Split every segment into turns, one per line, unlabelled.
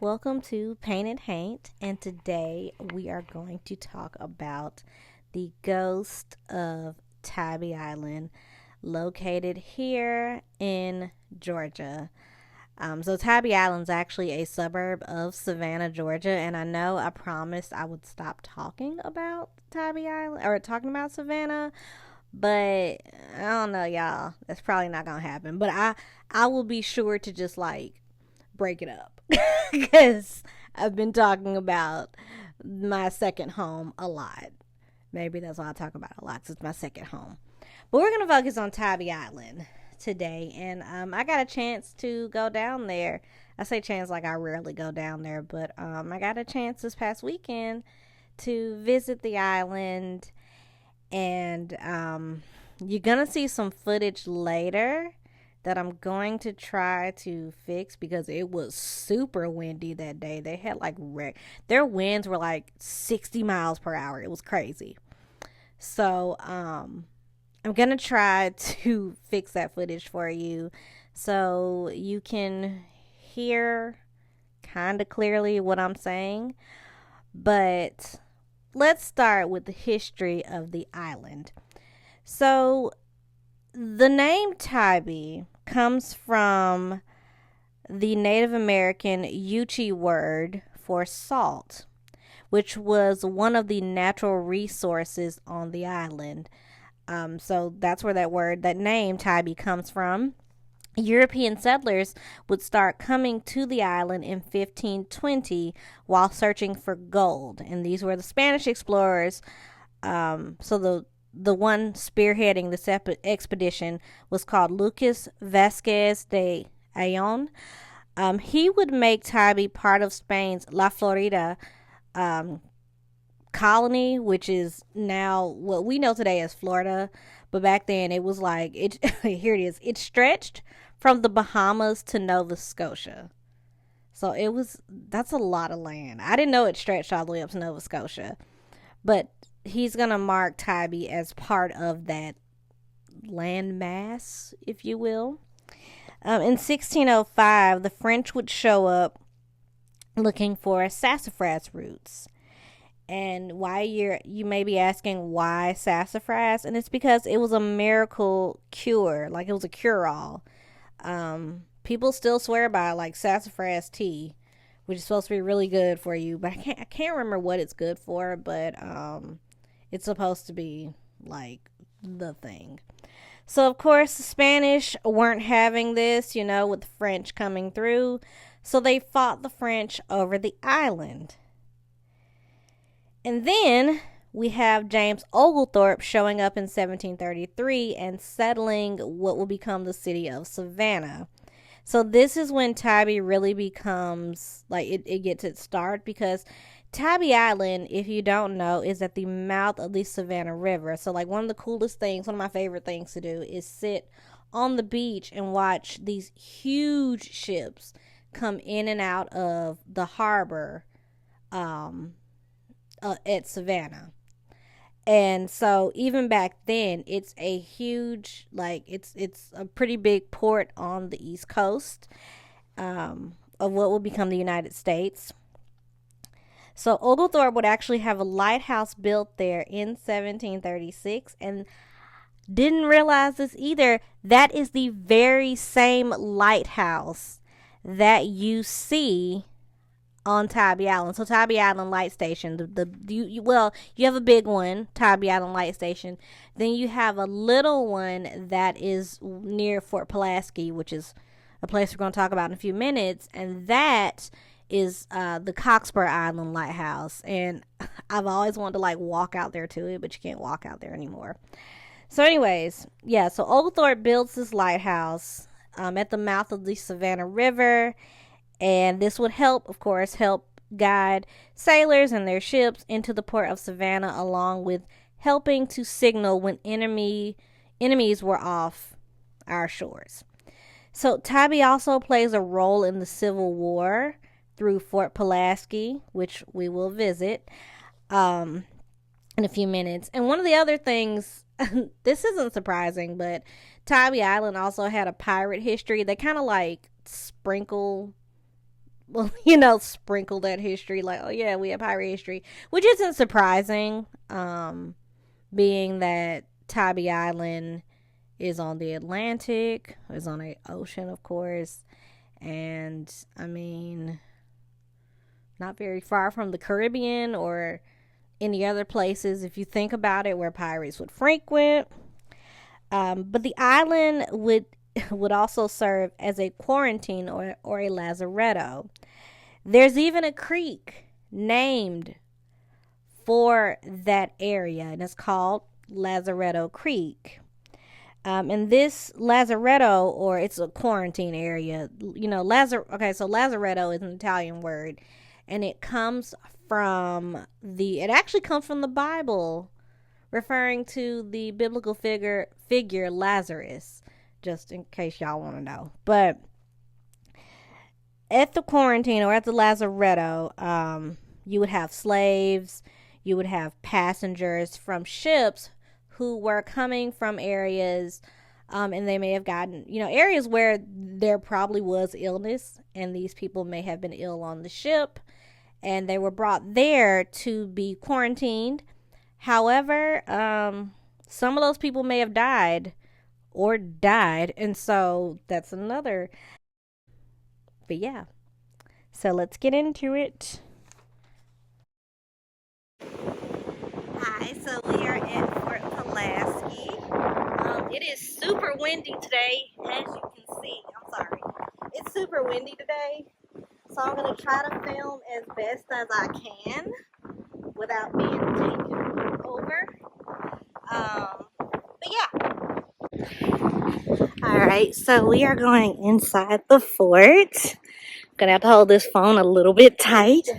Welcome to Paint and Haint, and today we are going to talk about the ghost of Tybee Island, located here in Georgia. So Tybee Island's actually a suburb of Savannah, Georgia, and I know I promised I would stop talking about Tybee Island or talking about Savannah, but I don't know, y'all. That's probably not gonna happen. But I will be sure to just like break it up because I've been talking about my second home a lot. Maybe that's why I talk about it a lot, 'cause it's my second home. But we're gonna focus on Tybee Island today, and I got a chance to go down there. I say chance like I rarely go down there, but I got a chance this past weekend to visit the island, and you're gonna see some footage later that I'm going to try to fix because it was super windy that day. They had like their winds were like 60 miles per hour. It was crazy. So I'm gonna try to fix that footage for you so you can hear kind of clearly what I'm saying. But let's start with the history of the island. So the name Tybee comes from the Native American Yuchi word for salt, which was one of the natural resources on the island. So that's where that name Tybee comes from. European settlers would start coming to the island in 1520 while searching for gold, and these were the Spanish explorers. So the one spearheading this expedition was called Lucas Vasquez de Ayllon. He would make Tybee part of Spain's La Florida colony, which is now what we know today as Florida. But back then it was like it. Here it is. It stretched from the Bahamas to Nova Scotia. So that's a lot of land. I didn't know it stretched all the way up to Nova Scotia, but he's going to mark Tybee as part of that land mass, if you will. In 1605, the French would show up looking for sassafras roots. And you may be asking why sassafras, and it's because it was a miracle cure, like it was a cure-all. People still swear by like sassafras tea, which is supposed to be really good for you, but I can't remember what it's good for, but it's supposed to be like the thing. So, of course, the Spanish weren't having this, with the French coming through. So they fought the French over the island. And then we have James Oglethorpe showing up in 1733 and settling what will become the city of Savannah. So this is when Tybee really becomes, like, it gets its start, because Tybee Island, if you don't know, is at the mouth of the Savannah River. So, like, one of my favorite things to do is sit on the beach and watch these huge ships come in and out of the harbor at Savannah. And so even back then, it's a huge, like, it's a pretty big port on the East Coast of what will become the United States. So Oglethorpe would actually have a lighthouse built there in 1736, and didn't realize this either. That is the very same lighthouse that you see on Tybee Island. So Tybee Island Light Station, you have a big one, Tybee Island Light Station. Then you have a little one that is near Fort Pulaski, which is a place we're going to talk about in a few minutes, and that is the Cockspur Island Lighthouse. And I've always wanted to like walk out there to it, but you can't walk out there anymore. So anyways, yeah, so Oglethorpe builds this lighthouse at the mouth of the Savannah River, and this would help guide sailors and their ships into the port of Savannah, along with helping to signal when enemies were off our shores. So Tybee also plays a role in the Civil War through Fort Pulaski, which we will visit in a few minutes. And one of the other things, this isn't surprising, but Tybee Island also had a pirate history. They kind of like sprinkle well, sprinkle that history, like, oh yeah, we have pirate history, which isn't surprising, being that Tybee Island is on the Atlantic, is on the ocean, of course, and I mean, not very far from the Caribbean or any other places, if you think about it, where pirates would frequent. But the island would also serve as a quarantine or a lazaretto. There's even a creek named for that area, and it's called Lazaretto Creek. And this lazaretto, or it's a quarantine area, okay, so lazaretto is an Italian word, and it actually comes from the Bible, referring to the biblical figure Lazarus, just in case y'all want to know. But at the quarantine, or at the lazaretto, you would have slaves, you would have passengers from ships who were coming from areas, and they may have gotten, areas where there probably was illness, and these people may have been ill on the ship, and they were brought there to be quarantined. However, some of those people may have died, and so that's another. But yeah, so let's get into it. Hi, so we are at Fort Pulaski. It is super windy today, as you can see. I'm sorry. It's super windy today, so I'm going to try to film as best as I can without being taken over. But yeah. Alright, so we are going inside the fort. I'm going to have to hold this phone a little bit tight,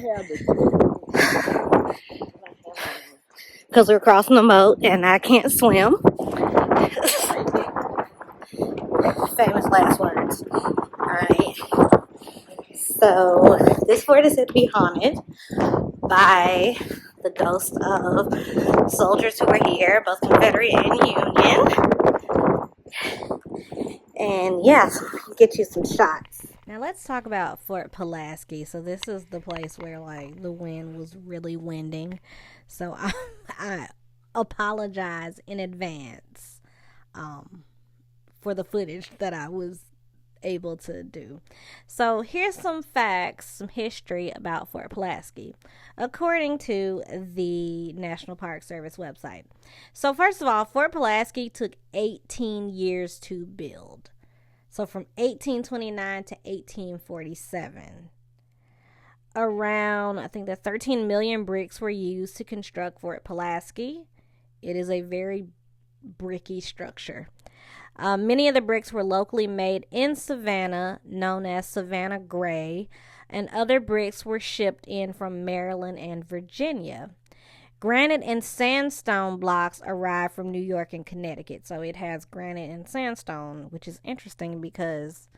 because we're crossing the moat and I can't swim. Famous last words. Alright. So, this fort is said to be haunted by the ghosts of soldiers who were here, both Confederate and Union. And yeah, get you some shots. Now let's talk about Fort Pulaski. So this is the place where like the wind was really winding. So I apologize in advance for the footage that I was able to do. So here's some facts, some history about Fort Pulaski, according to the National Park Service website. So first of all, Fort Pulaski took 18 years to build. So from 1829 to 1847. Around, I think that 13 million bricks were used to construct Fort Pulaski. It is a very bricky structure. Many of the bricks were locally made in Savannah, known as Savannah Gray, and other bricks were shipped in from Maryland and Virginia. Granite and sandstone blocks arrived from New York and Connecticut. So it has granite and sandstone, which is interesting because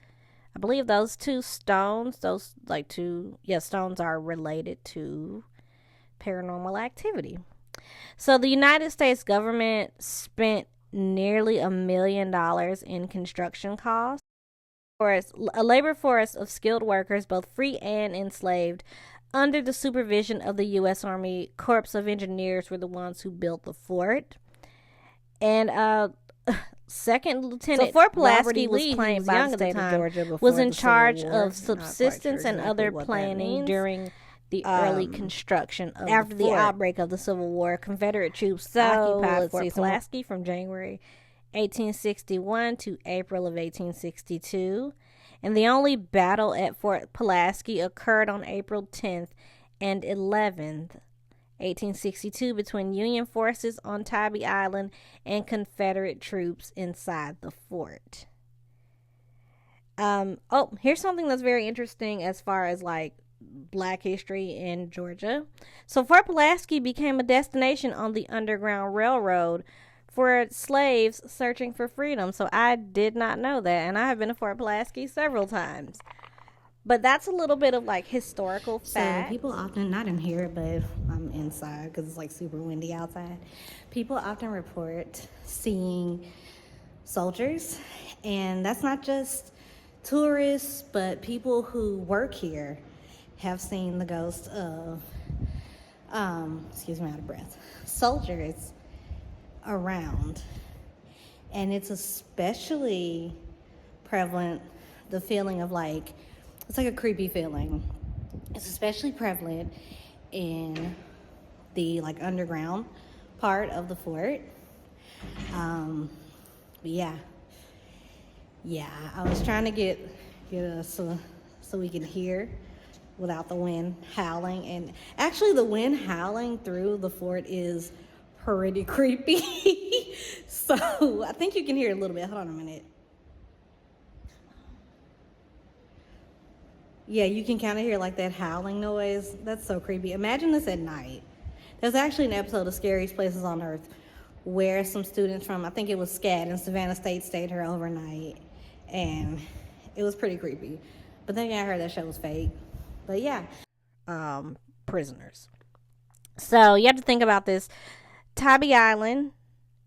I believe those two stones, stones are related to paranormal activity. So the United States government spent nearly $1 million in construction costs. A labor force of skilled workers, both free and enslaved, under the supervision of the U.S. Army Corps of Engineers, were the ones who built the fort. And Second Lieutenant Fort Pulaski was claimed by the state of Georgia, was in charge of subsistence and other planning during the early construction of after the outbreak of the Civil War. Confederate troops occupied Fort Pulaski from January 1861 to April of 1862. And the only battle at Fort Pulaski occurred on April 10th and 11th, 1862, between Union forces on Tybee Island and Confederate troops inside the fort. Here's something that's very interesting as far as like Black history in Georgia. So Fort Pulaski became a destination on the Underground Railroad for slaves searching for freedom. So I did not know that, and I have been to Fort Pulaski several times. But that's a little bit of like historical fact. So people often, not in here, but I'm inside because it's like super windy outside. People often report seeing soldiers, and that's not just tourists, but people who work here. have seen the ghosts of, excuse me, I'm out of breath, soldiers around. And it's especially prevalent, the feeling of like, it's like a creepy feeling. It's especially prevalent in the like underground part of the fort. But yeah, I was trying to get us so we can hear without the wind howling. And actually the wind howling through the fort is pretty creepy. So I think you can hear a little bit. Hold on a minute. Yeah, you can kind of hear like that howling noise. That's so creepy. Imagine this at night. There's actually an episode of Scariest Places on Earth where some students from, I think it was SCAD in Savannah State, stayed here overnight. And it was pretty creepy. But then I heard that show was fake. But yeah. Prisoners. So you have to think about this. Tybee Island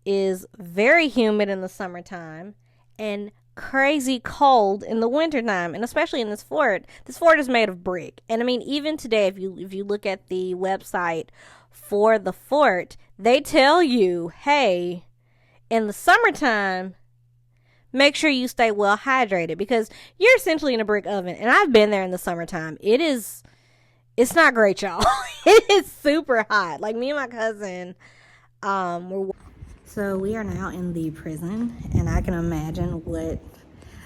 is very humid in the summertime and crazy cold in the wintertime, and especially in this fort. This fort is made of brick. And I mean, even today, if you look at the website for the fort, they tell you, hey, in the summertime, make sure you stay well hydrated, because you're essentially in a brick oven. And I've been there in the summertime. It's not great, y'all. It is super hot. Like, me and my cousin, so we are now in the prison, and I can imagine what,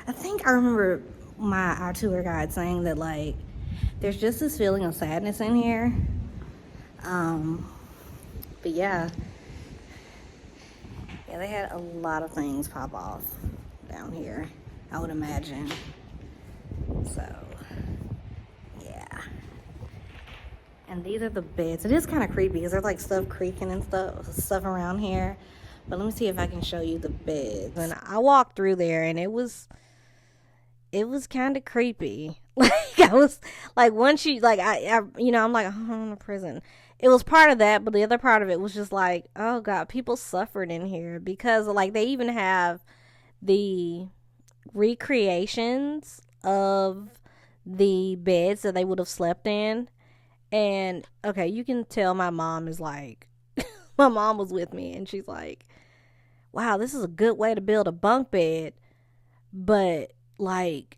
I think I remember our tour guide saying that, like, there's just this feeling of sadness in here. But yeah, they had a lot of things pop off down here, I would imagine. So yeah. And these are the beds. It is kind of creepy because there's like stuff creaking and stuff around here. But let me see if I can show you the beds. And I walked through there, and it was kind of creepy. Like, I was like, once you like, I I'm like, oh, I'm in a prison. It was part of that, but the other part of it was just like, oh God, people suffered in here, because like they even have the recreations of the beds that they would have slept in. And okay, you can tell my mom is like, my mom was with me, and she's like, wow, this is a good way to build a bunk bed. But like,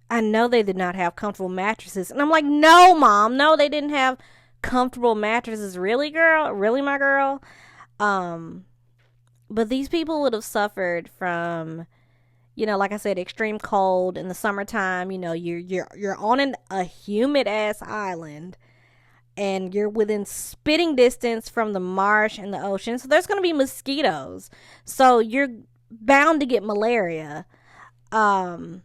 I know they did not have comfortable mattresses. And I'm like, no, Mom, no, they didn't have comfortable mattresses. Really, girl? Really, my girl? But these people would have suffered from, like I said, extreme cold in the summertime. You're on a humid ass island, and you're within spitting distance from the marsh and the ocean. So there's going to be mosquitoes. So you're bound to get malaria. One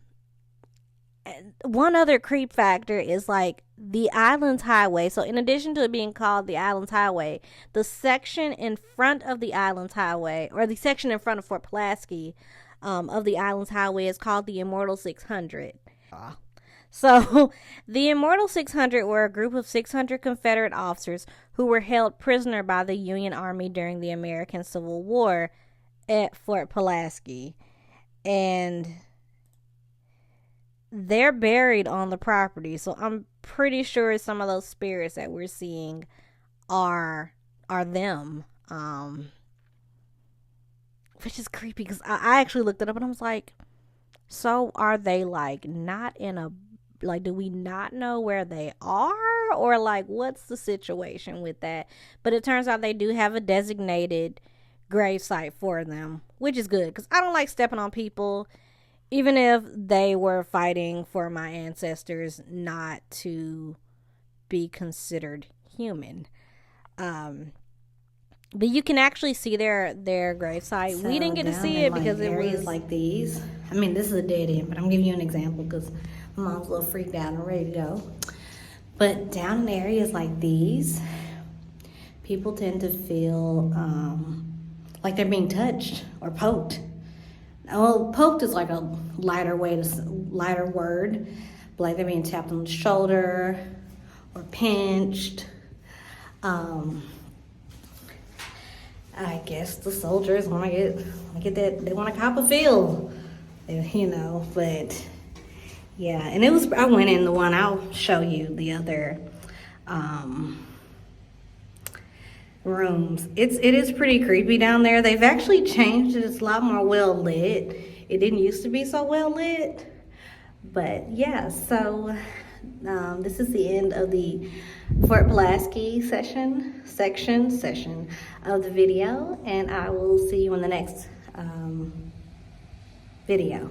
other creep factor is like the Islands Highway. So in addition to it being called the Islands Highway, the section in front of the Islands Highway, or the section in front of Fort Pulaski, of the Islands Highway, is called the Immortal 600. So the Immortal 600 were a group of 600 Confederate officers who were held prisoner by the Union Army during the American Civil War at Fort Pulaski. And they're buried on the property. So I'm pretty sure some of those spirits that we're seeing are them. Which is creepy, because I actually looked it up, and I was like, so are they like not in a, like, do we not know where they are, or like what's the situation with that? But it turns out they do have a designated grave site for them, which is good, because I don't like stepping on people, even if they were fighting for my ancestors not to be considered human. But you can actually see their gravesite. So we didn't get to see it because it was like these. I mean, this is a dead end, but I'm giving you an example because my mom's a little freaked out and ready to go. But down in areas like these, people tend to feel like they're being touched or poked. Well, poked is like a lighter word, but like they're being tapped on the shoulder or pinched. I guess the soldiers want to get that, they want to cop a feel, but Yeah, and I went in the one, I'll show you the other um, rooms. It is pretty creepy down there. They've actually changed it. It's a lot more well lit. It didn't used to be so well lit. But yeah, so this is the end of the Fort Pulaski section of the video, and I will see you in the next video.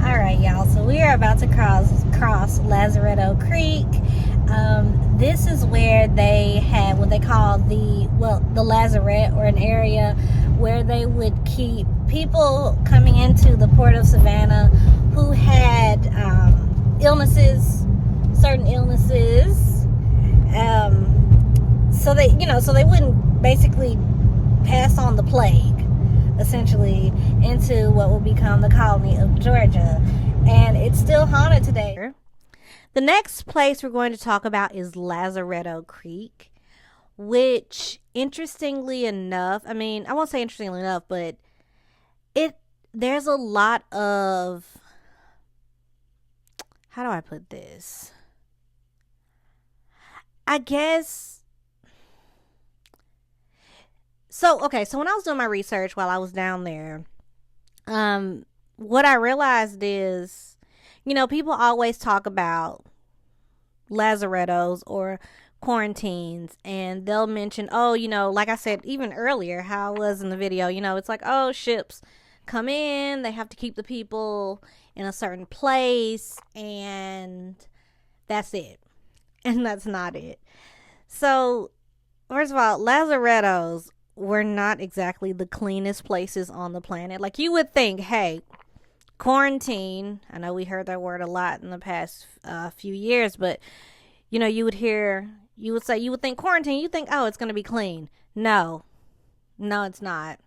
All right, y'all. So we are about to cross Lazaretto Creek. This is where they had what they call the Lazarette, or an area where they would keep people coming into the port of Savannah who had certain illnesses. So they wouldn't basically pass on the plague, essentially, into what will become the colony of Georgia. And it's still haunted today. The next place we're going to talk about is Lazaretto Creek, which, interestingly enough, I mean, I won't say interestingly enough, but there's a lot of, how do I put this? I guess, so when I was doing my research while I was down there, what I realized is, people always talk about lazarettos or quarantines, and they'll mention, like I said even earlier, how it was in the video, it's like, oh, ships come in, they have to keep the people in a certain place, and that's it. And that's not it. So, first of all, lazarettos were not exactly the cleanest places on the planet. Like, you would think, hey, quarantine, I know we heard that word a lot in the past few years, but you would think quarantine, you think, oh, it's going to be clean. No, it's not.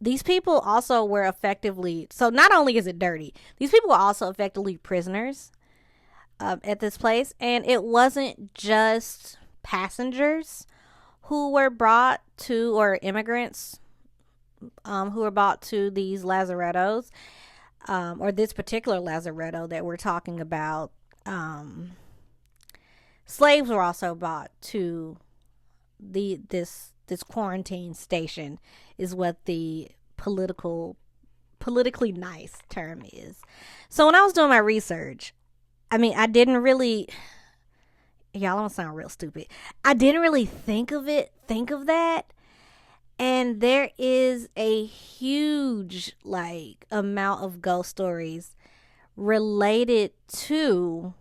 These people also were effectively, so not only is it dirty, these people were also effectively prisoners at this place. And it wasn't just passengers who were brought to, or immigrants who were brought to these lazarettos, or this particular lazaretto that we're talking about. Slaves were also brought to this quarantine station, is what the politically nice term is. So when I was doing my research, I mean, I didn't really, y'all don't sound real stupid, I didn't really think of that. And there is a huge amount of ghost stories related to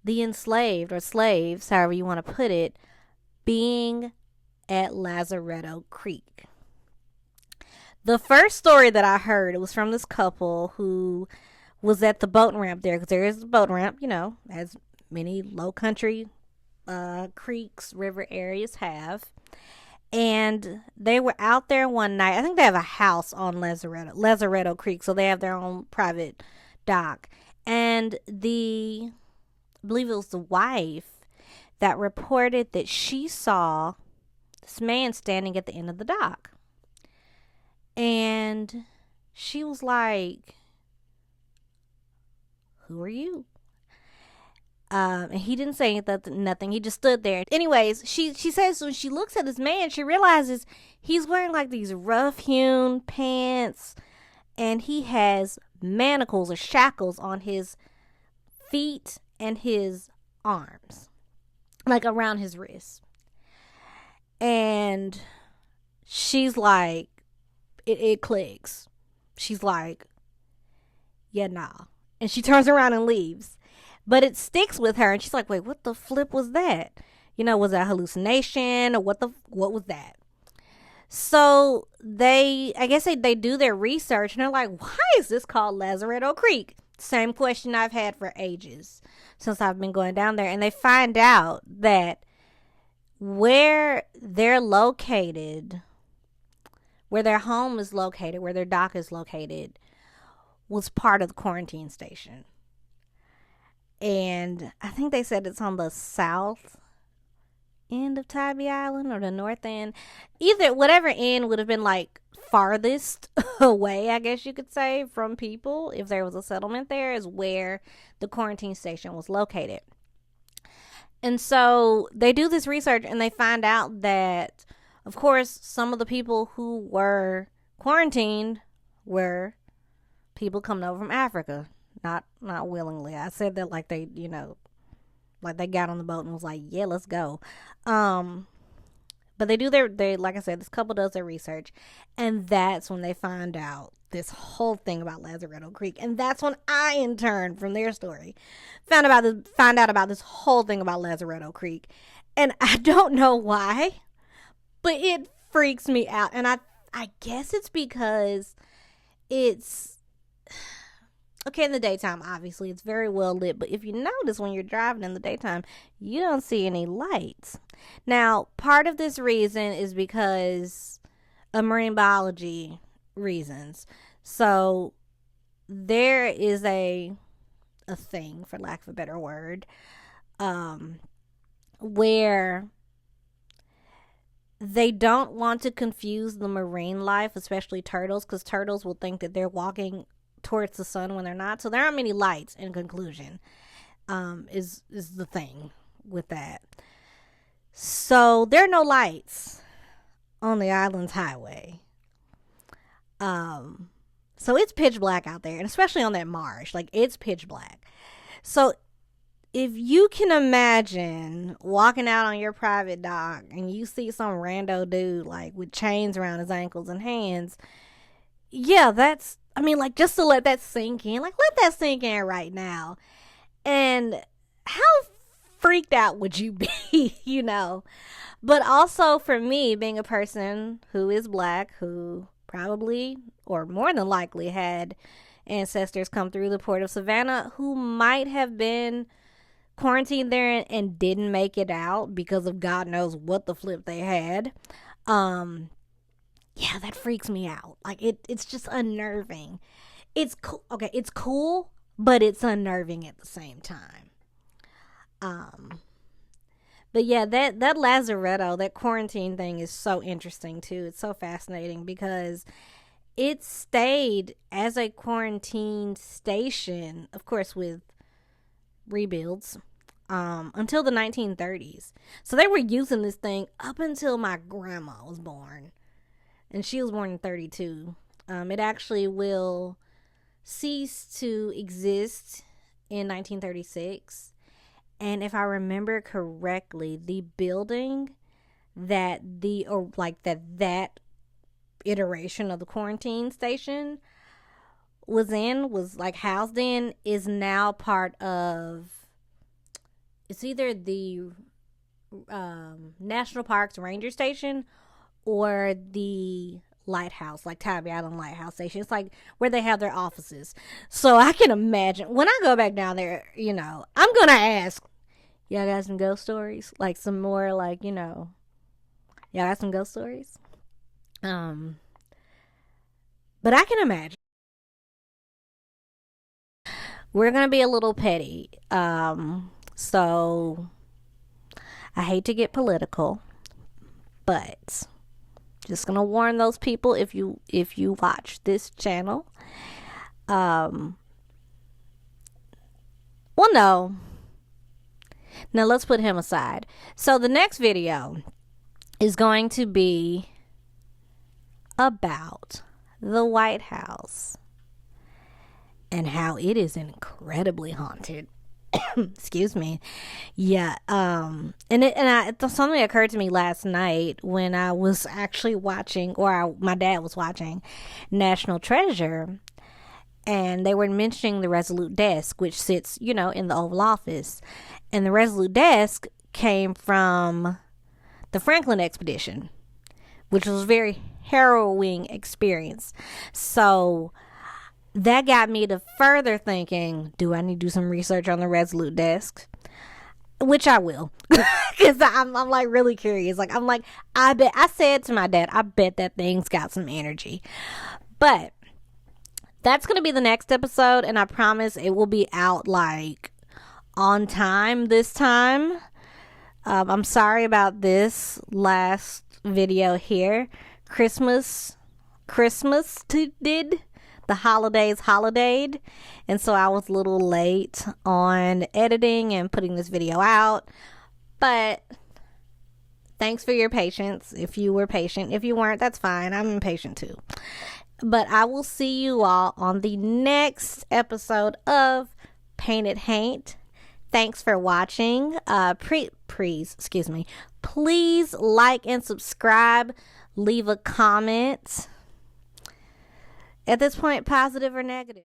the enslaved, or slaves, however you want to put it, being at Lazaretto Creek. The first story that I heard, it was from this couple who was at the boat ramp there, because there is a boat ramp, as many low country creeks, river areas have. And they were out there one night. I think they have a house on Lazaretto Creek, so they have their own private dock. And I believe it was the wife that reported that she saw this man standing at the end of the dock. And she was like, "Who are you?" And he didn't say nothing. He just stood there. Anyways, she says when she looks at this man, she realizes he's wearing these rough-hewn pants, and he has manacles or shackles on his feet and his arms, around his wrists. And she's like, it clicks. She's like, Yeah, nah. And she turns around and leaves. But it sticks with her, and she's like, wait, what the flip was that? Was that a hallucination, or what was that? So I guess they do their research, and they're like, why is this called Lazaretto Creek? Same question I've had for ages since I've been going down there. And they find out that where they're located, where their home is located, where their dock is located, was part of the quarantine station. And I think they said it's on the south end of Tybee Island or the north end. Either, whatever end would have been like farthest away, I guess you could say, from people, if there was a settlement there, is where the quarantine station was located. And so they do this research, and they find out that, of course, some of the people who were quarantined were people coming over from Africa. Not willingly. I said that like they, like they got on the boat and was like, yeah, let's go. But they like I said, this couple does their research, and that's when they find out this whole thing about Lazaretto Creek. And that's when I, in turn, from their story, find out about this whole thing about Lazaretto Creek. And I don't know why, but it freaks me out. And I guess it's because it's okay in the daytime. Obviously, it's very well lit, but if you notice, when you're driving in the daytime, you don't see any lights. Now, part of this reason is because of marine biology reasons. So there is a thing, for lack of a better word, where they don't want to confuse the marine life, especially turtles, because turtles will think that they're walking towards the sun when they're not. So there aren't many lights, in conclusion, is the thing with that. So there are no lights on the island's highway. So it's pitch black out there, and especially on that marsh, like, it's pitch black. So if you can imagine walking out on your private dock and you see some rando dude like with chains around his ankles and hands, yeah, just to let that sink in, let that sink in right now. And how freaked out would you be, But also, for me, being a person who is black, who probably, or more than likely, had ancestors come through the port of Savannah who might have been quarantined there and didn't make it out because of God knows what the flip they had. Yeah, that freaks me out. Like, it's just unnerving. It's cool. Okay, it's cool, but it's unnerving at the same time. But yeah, that Lazaretto, that quarantine thing is so interesting too. It's so fascinating because it stayed as a quarantine station, of course, with rebuilds, until the 1930s. So they were using this thing up until my grandma was born. And she was born in 1932. It actually will cease to exist in 1936. And if I remember correctly, the building that that iteration of the quarantine station was housed in, is now part of, it's either the National Parks Ranger Station or the lighthouse, like Tybee Island Lighthouse Station. It's like where they have their offices. So I can imagine when I go back down there, I'm gonna ask, y'all got some ghost stories? Like some more, y'all got some ghost stories? But I can imagine. We're gonna be a little petty. So I hate to get political, but just gonna warn those people, if you watch this channel. Well, no. Now let's put him aside. So the next video is going to be about the White House and how it is incredibly haunted. Excuse me. Yeah. Something occurred to me last night when I was actually watching, my dad was watching National Treasure, and they were mentioning the Resolute desk, which sits, in the Oval Office. And the Resolute desk came from the Franklin expedition, which was a very harrowing experience. So that got me to further thinking, do I need to do some research on the Resolute desk? Which I will, because I'm like really curious. Like, I said to my dad, I bet that thing's got some energy. But that's going to be the next episode, and I promise it will be out like on time this time. I'm sorry about this last video here. Christmas did. The holidays holidayed, and so I was a little late on editing and putting this video out, but thanks for your patience. If you were patient, if you weren't, that's fine. I'm impatient too. But I will see you all on the next episode of Painted Haint. Thanks for watching. Please like and subscribe. Leave a comment. At this point, positive or negative.